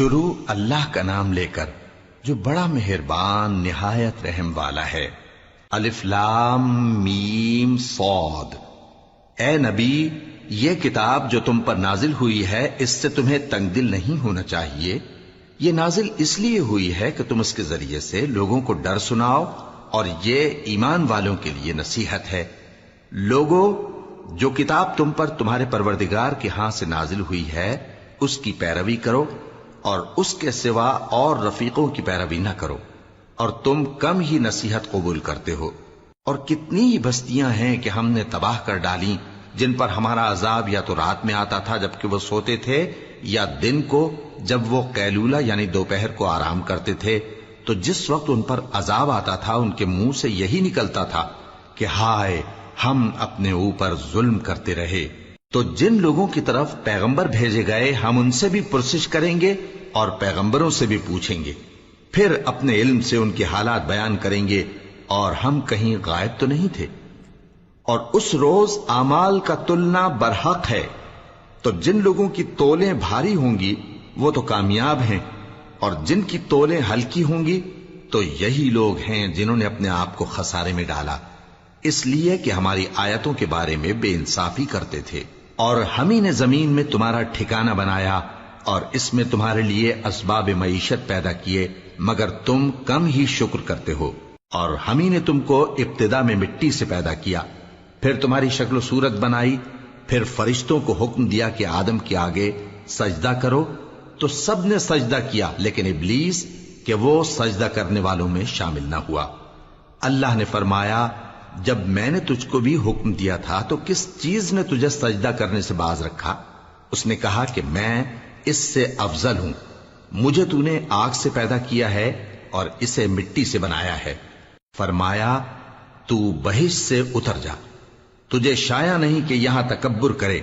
شروع اللہ کا نام لے کر جو بڑا مہربان نہایت رحم والا ہے۔ الف لام میم صاد۔ اے نبی، یہ کتاب جو تم پر نازل ہوئی ہے اس سے تمہیں تنگ دل نہیں ہونا چاہیے۔ یہ نازل اس لیے ہوئی ہے کہ تم اس کے ذریعے سے لوگوں کو ڈر سناؤ، اور یہ ایمان والوں کے لیے نصیحت ہے۔ لوگوں، جو کتاب تم پر تمہارے پروردگار کے ہاں سے نازل ہوئی ہے اس کی پیروی کرو، اور اس کے سوا اور رفیقوں کی پیروی نہ کرو، اور تم کم ہی نصیحت قبول کرتے ہو۔ اور کتنی ہی بستیاں ہیں کہ ہم نے تباہ کر ڈالی جن پر ہمارا عذاب یا تو رات میں آتا تھا جبکہ وہ سوتے تھے، یا دن کو جب وہ قیلولہ یعنی دوپہر کو آرام کرتے تھے، تو جس وقت ان پر عذاب آتا تھا ان کے منہ سے یہی نکلتا تھا کہ ہائے، ہم اپنے اوپر ظلم کرتے رہے۔ تو جن لوگوں کی طرف پیغمبر بھیجے گئے ہم ان سے بھی پرسش کریں گے اور پیغمبروں سے بھی پوچھیں گے، پھر اپنے علم سے ان کے حالات بیان کریں گے، اور ہم کہیں غائب تو نہیں تھے۔ اور اس روز اعمال کا تلنا برحق ہے، تو جن لوگوں کی تولیں بھاری ہوں گی وہ تو کامیاب ہیں، اور جن کی تولیں ہلکی ہوں گی تو یہی لوگ ہیں جنہوں نے اپنے آپ کو خسارے میں ڈالا، اس لیے کہ ہماری آیتوں کے بارے میں بے انصافی کرتے تھے۔ اور ہم ہی نے زمین میں تمہارا ٹھکانہ بنایا اور اس میں تمہارے لیے اسباب معیشت پیدا کیے، مگر تم کم ہی شکر کرتے ہو۔ اور ہم ہی نے تم کو ابتدا میں مٹی سے پیدا کیا، پھر تمہاری شکل و صورت بنائی، پھر فرشتوں کو حکم دیا کہ آدم کے آگے سجدہ کرو، تو سب نے سجدہ کیا لیکن ابلیس کہ وہ سجدہ کرنے والوں میں شامل نہ ہوا۔ اللہ نے فرمایا، جب میں نے تجھ کو بھی حکم دیا تھا تو کس چیز نے تجھے سجدہ کرنے سے باز رکھا؟ اس نے کہا کہ میں اس سے افضل ہوں، مجھے تو نے آگ سے پیدا کیا ہے اور اسے مٹی سے بنایا ہے۔ فرمایا، تو بہشت سے اتر جا، تجھے شایع نہیں کہ یہاں تکبر کرے،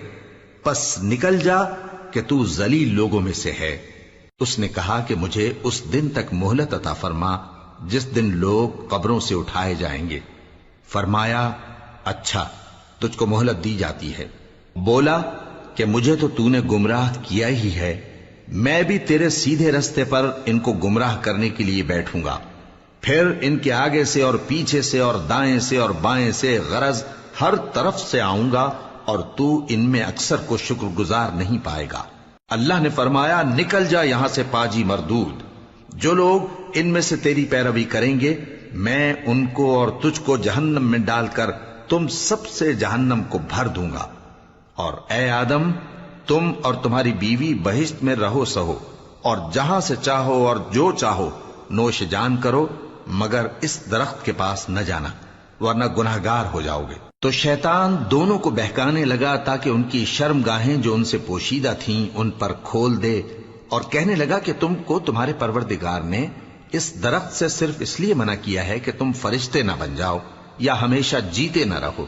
پس نکل جا کہ تو ذلیل لوگوں میں سے ہے۔ اس نے کہا کہ مجھے اس دن تک مہلت عطا فرما جس دن لوگ قبروں سے اٹھائے جائیں گے۔ فرمایا، اچھا، تجھ کو مہلت دی جاتی ہے۔ بولا کہ مجھے تو نے گمراہ کیا ہی ہے، میں بھی تیرے سیدھے رستے پر ان کو گمراہ کرنے کے لیے بیٹھوں گا، پھر ان کے آگے سے اور پیچھے سے اور دائیں سے اور بائیں سے غرض ہر طرف سے آؤں گا، اور تو ان میں اکثر کو شکر گزار نہیں پائے گا۔ اللہ نے فرمایا، نکل جا یہاں سے پاجی مردود، جو لوگ ان میں سے تیری پیروی کریں گے میں ان کو اور تجھ کو جہنم میں ڈال کر تم سب سے جہنم کو بھر دوں گا۔ اور اے آدم، تم اور تمہاری بیوی بہشت میں رہو سہو، اور جہاں سے چاہو اور جو چاہو نوش جان کرو، مگر اس درخت کے پاس نہ جانا ورنہ گناہگار ہو جاؤ گے۔ تو شیطان دونوں کو بہکانے لگا تاکہ ان کی شرم گاہیں جو ان سے پوشیدہ تھیں ان پر کھول دے، اور کہنے لگا کہ تم کو تمہارے پروردگار نے اس درخت سے صرف اس لیے منع کیا ہے کہ تم فرشتے نہ بن جاؤ یا ہمیشہ جیتے نہ رہو۔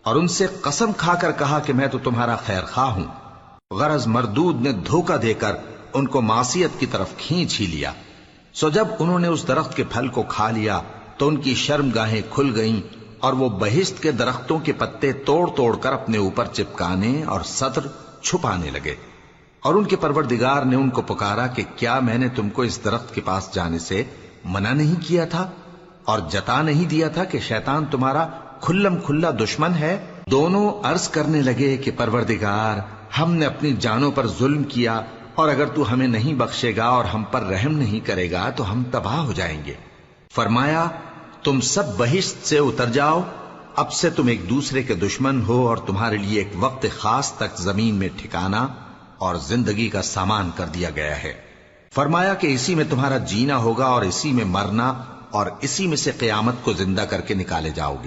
اور ان سے قسم کھا کر کہا کہ میں تو تمہارا خیر خواہ ہوں۔ غرض مردود نے دھوکہ دے کر ان کو معصیت کی طرف کھینچ ہی لیا۔ سو جب انہوں نے اس درخت کے پھل کو کھا لیا تو ان کی شرم گاہیں کھل گئیں، اور وہ بہشت کے درختوں کے پتے توڑ توڑ کر اپنے اوپر چپکانے اور سطر چھپانے لگے۔ اور ان کے پروردگار نے ان کو پکارا کہ کیا میں نے تم کو اس درخت کے پاس جانے سے منع نہیں کیا تھا اور جتا نہیں دیا تھا کہ شیطان تمہارا کھلم کھلا دشمن ہے؟ دونوں عرض کرنے لگے کہ پروردگار، ہم نے اپنی جانوں پر ظلم کیا، اور اگر تو ہمیں نہیں بخشے گا اور ہم پر رحم نہیں کرے گا تو ہم تباہ ہو جائیں گے۔ فرمایا، تم سب بہشت سے اتر جاؤ، اب سے تم ایک دوسرے کے دشمن ہو، اور تمہارے لیے ایک وقت خاص تک زمین میں ٹھکانا اور زندگی کا سامان کر دیا گیا ہے۔ فرمایا کہ اسی میں تمہارا جینا ہوگا اور اسی میں مرنا، اور اسی میں سے قیامت کو زندہ کر کے نکالے جاؤ گے۔